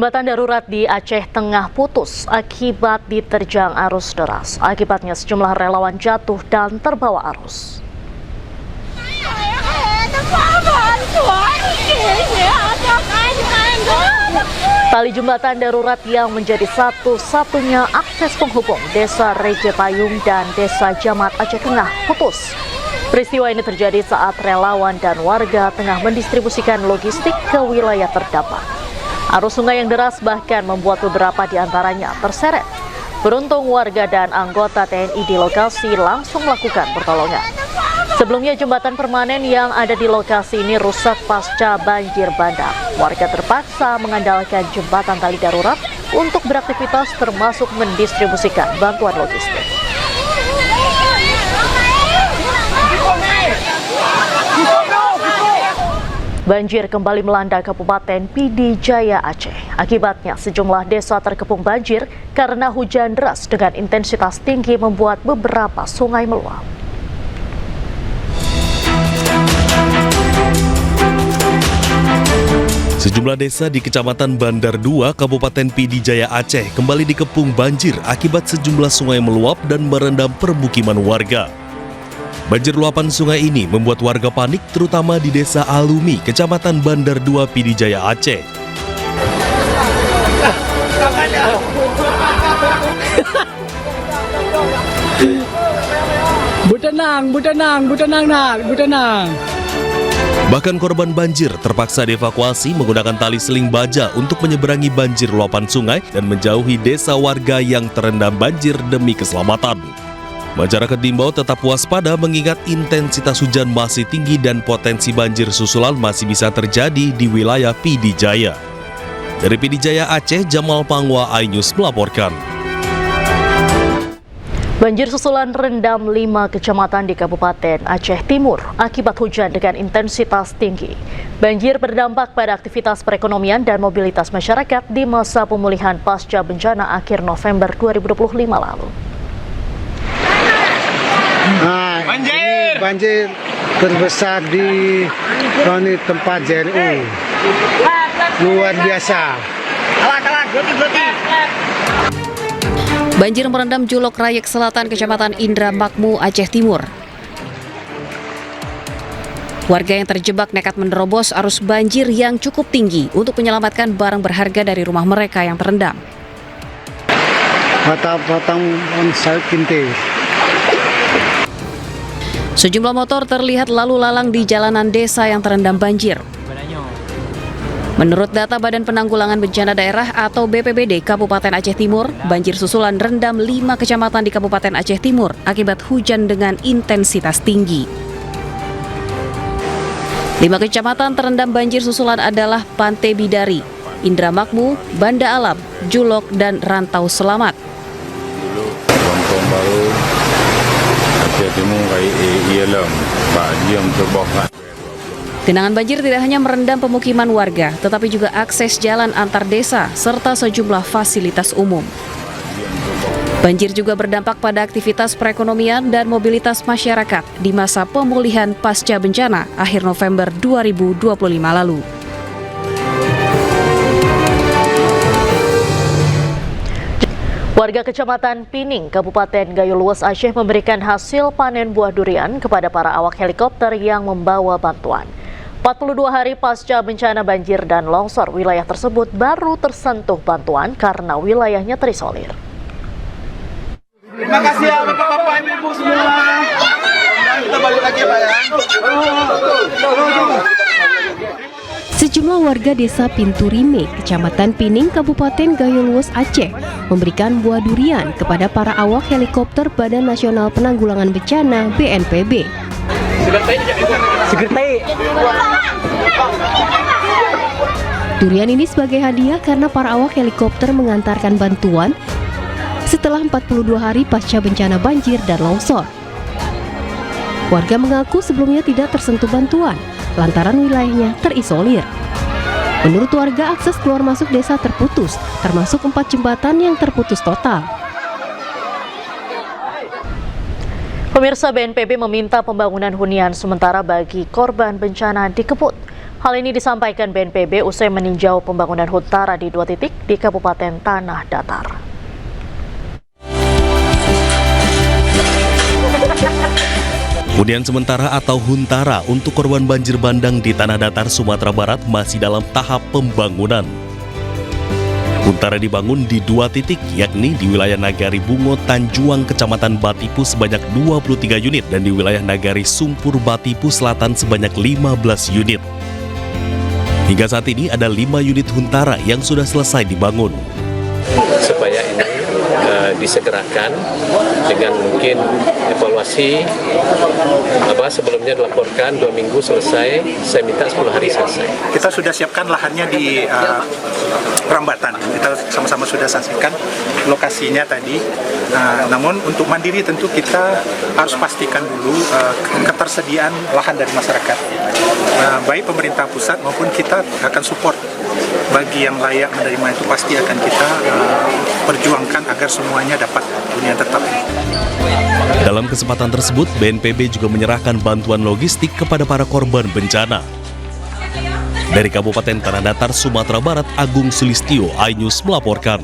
Jembatan darurat di Aceh Tengah putus akibat diterjang arus deras. Akibatnya sejumlah relawan jatuh dan terbawa arus. Tali jembatan darurat yang menjadi satu-satunya akses penghubung Desa Reje Payung dan Desa Jamat Aceh Tengah putus. Peristiwa ini terjadi saat relawan dan warga tengah mendistribusikan logistik ke wilayah terdampak. Arus sungai yang deras bahkan membuat beberapa di antaranya terseret. Beruntung warga dan anggota TNI di lokasi langsung melakukan pertolongan. Sebelumnya jembatan permanen yang ada di lokasi ini rusak pasca banjir bandang. Warga terpaksa mengandalkan jembatan tali darurat untuk beraktivitas termasuk mendistribusikan bantuan logistik. Banjir kembali melanda Kabupaten Pidi Jaya Aceh. Akibatnya sejumlah desa terkepung banjir karena hujan deras dengan intensitas tinggi membuat beberapa sungai meluap. Sejumlah desa di Kecamatan Bandar 2, Kabupaten Pidi Jaya Aceh kembali dikepung banjir akibat sejumlah sungai meluap dan merendam permukiman warga. Banjir luapan sungai ini membuat warga panik terutama di Desa Alumi, Kecamatan Bandar 2, Pidi Jaya Aceh. Butenang. Bahkan korban banjir terpaksa dievakuasi menggunakan tali seling baja untuk menyeberangi banjir luapan sungai dan menjauhi desa warga yang terendam banjir demi keselamatan. Masyarakat diimbau tetap waspada mengingat intensitas hujan masih tinggi dan potensi banjir susulan masih bisa terjadi di wilayah Pidi Jaya. Dari Pidi Jaya Aceh, Jamal Pangwa, iNews melaporkan. Banjir susulan rendam 5 kecamatan di Kabupaten Aceh Timur akibat hujan dengan intensitas tinggi. Banjir berdampak pada aktivitas perekonomian dan mobilitas masyarakat di masa pemulihan pasca bencana akhir November 2025 lalu. Banjir terbesar di tempat JRU. Luar biasa. Banjir merendam Julok Rayek Selatan, Kecamatan Indra Makmu, Aceh Timur. Warga yang terjebak nekat menerobos arus banjir yang cukup tinggi untuk menyelamatkan barang berharga dari rumah mereka yang terendam. Sejumlah motor terlihat lalu lalang di jalanan desa yang terendam banjir. Menurut data Badan Penanggulangan Bencana Daerah atau BPBD Kabupaten Aceh Timur, banjir susulan rendam 5 kecamatan di Kabupaten Aceh Timur akibat hujan dengan intensitas tinggi. 5 kecamatan terendam banjir susulan adalah Pantai Bidari, Indra Makmu, Banda Alam, Julok, dan Rantau Selamat. Kampung Baru, Aceh Timur, ialah yang terbakar. Genangan banjir tidak hanya merendam pemukiman warga, tetapi juga akses jalan antar desa serta sejumlah fasilitas umum. Banjir juga berdampak pada aktivitas perekonomian dan mobilitas masyarakat di masa pemulihan pasca bencana akhir November 2025 lalu. Warga Kecamatan Pining, Kabupaten Gayo Luas Aceh memberikan hasil panen buah durian kepada para awak helikopter yang membawa bantuan. 42 hari pasca bencana banjir dan longsor, wilayah tersebut baru tersentuh bantuan karena wilayahnya terisolir. Terima kasih ya Bapak-Bapak, Ibu-Ibu semua. Kita balik lagi Pak ya. Sejumlah warga desa Pinturime, Kecamatan Pining, Kabupaten Gayo Luas Aceh memberikan buah durian kepada para awak helikopter Badan Nasional Penanggulangan Bencana BNPB. Durian ini sebagai hadiah karena para awak helikopter mengantarkan bantuan setelah 42 hari pasca bencana banjir dan longsor. Warga mengaku sebelumnya tidak tersentuh bantuan lantaran wilayahnya terisolir. Menurut warga, akses keluar masuk desa terputus, termasuk 4 jembatan yang terputus total. Pemirsa, BNPB meminta pembangunan hunian sementara bagi korban bencana di Keput. Hal ini disampaikan BNPB usai meninjau pembangunan huntara di 2 titik di Kabupaten Tanah Datar. Hunian sementara atau huntara untuk korban banjir bandang di Tanah Datar, Sumatera Barat masih dalam tahap pembangunan. Huntara dibangun di 2 titik, yakni di wilayah Nagari Bungo Tanjuang, Kecamatan Batipu sebanyak 23 unit dan di wilayah Nagari Sumpur Batipu Selatan sebanyak 15 unit. Hingga saat ini ada 5 unit huntara yang sudah selesai dibangun. Supaya ini disegerakan dengan mungkin evaluasi sebelumnya dilaporkan 2 minggu selesai, saya minta 10 hari selesai. Kita sudah siapkan lahannya di Rambatan, kita sama-sama sudah saksikan lokasinya tadi. Namun untuk mandiri tentu kita harus pastikan dulu ketersediaan lahan dari masyarakat. Baik pemerintah pusat maupun kita akan support bagi yang layak menerima itu pasti akan kita perjuangkan agar semuanya dapat hunian tetap. Dalam kesempatan tersebut, BNPB juga menyerahkan bantuan logistik kepada para korban bencana. Dari Kabupaten Tanah Datar, Sumatera Barat, Agung Sulistyo, iNews melaporkan.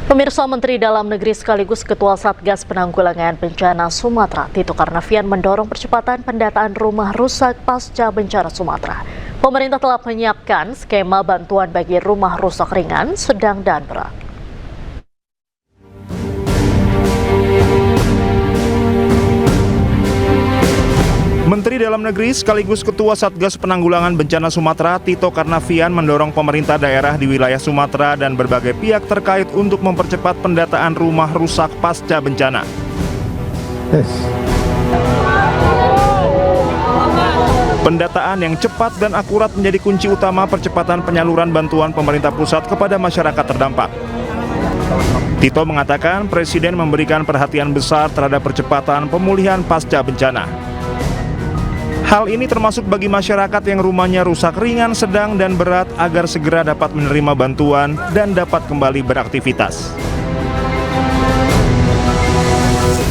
Pemirsa, Menteri Dalam Negeri sekaligus Ketua Satgas Penanggulangan Bencana Sumatera, Tito Karnavian, mendorong percepatan pendataan rumah rusak pasca bencana Sumatera. Pemerintah telah menyiapkan skema bantuan bagi rumah rusak ringan, sedang, dan berat. Menteri Dalam Negeri sekaligus Ketua Satgas Penanggulangan Bencana Sumatera, Tito Karnavian, mendorong pemerintah daerah di wilayah Sumatera dan berbagai pihak terkait untuk mempercepat pendataan rumah rusak pasca bencana. Pendataan yang cepat dan akurat menjadi kunci utama percepatan penyaluran bantuan pemerintah pusat kepada masyarakat terdampak. Tito mengatakan Presiden memberikan perhatian besar terhadap percepatan pemulihan pasca bencana. Hal ini termasuk bagi masyarakat yang rumahnya rusak ringan, sedang, dan berat agar segera dapat menerima bantuan dan dapat kembali beraktivitas.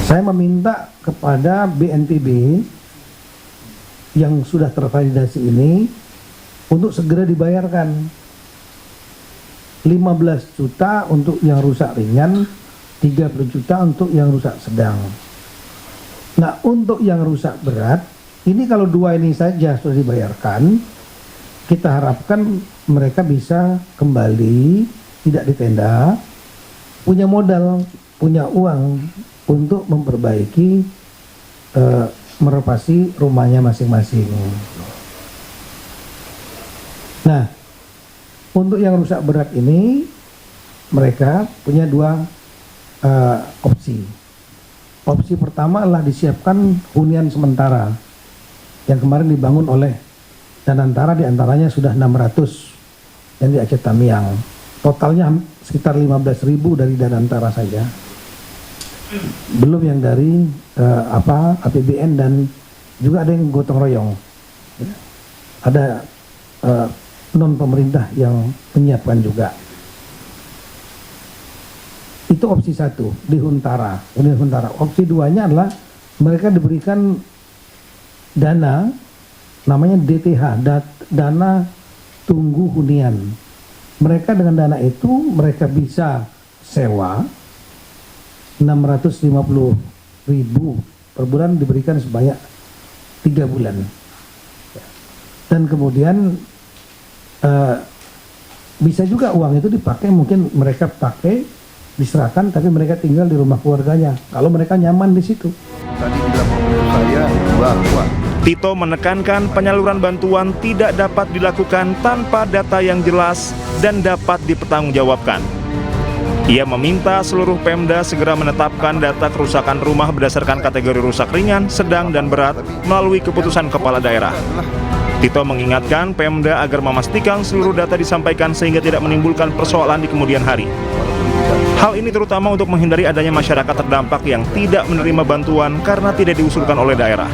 Saya meminta kepada BNPB yang sudah tervalidasi ini untuk segera dibayarkan 15 juta untuk yang rusak ringan, 30 juta untuk yang rusak sedang. Nah, untuk yang rusak berat, ini kalau 2 ini saja sudah dibayarkan, kita harapkan mereka bisa kembali, tidak di tenda, punya modal, punya uang untuk memperbaiki, merenovasi rumahnya masing-masing. Nah, untuk yang rusak berat ini, mereka punya 2 opsi. Opsi pertama adalah disiapkan hunian sementara yang kemarin dibangun oleh Danantara, diantaranya sudah 600 yang di Aceh Tamiang. Totalnya sekitar 15.000 dari Danantara saja. Belum yang dari APBN dan juga ada yang gotong royong. Ada non pemerintah yang menyiapkan juga. Itu opsi 1 di Huntara, hunian Huntara. Opsi 2-nya adalah mereka diberikan dana namanya DTH, dana tunggu hunian. Mereka dengan dana itu mereka bisa sewa 650.000 per bulan, diberikan sebanyak 3 bulan. Dan kemudian bisa juga uang itu dipakai, mungkin mereka pakai diserahkan, tapi mereka tinggal di rumah keluarganya kalau mereka nyaman di situ. Tito menekankan penyaluran bantuan tidak dapat dilakukan tanpa data yang jelas dan dapat dipertanggungjawabkan. Ia meminta seluruh Pemda segera menetapkan data kerusakan rumah berdasarkan kategori rusak ringan, sedang, dan berat melalui keputusan kepala daerah. Tito mengingatkan Pemda agar memastikan seluruh data disampaikan sehingga tidak menimbulkan persoalan di kemudian hari. Hal ini terutama untuk menghindari adanya masyarakat terdampak yang tidak menerima bantuan karena tidak diusulkan oleh daerah.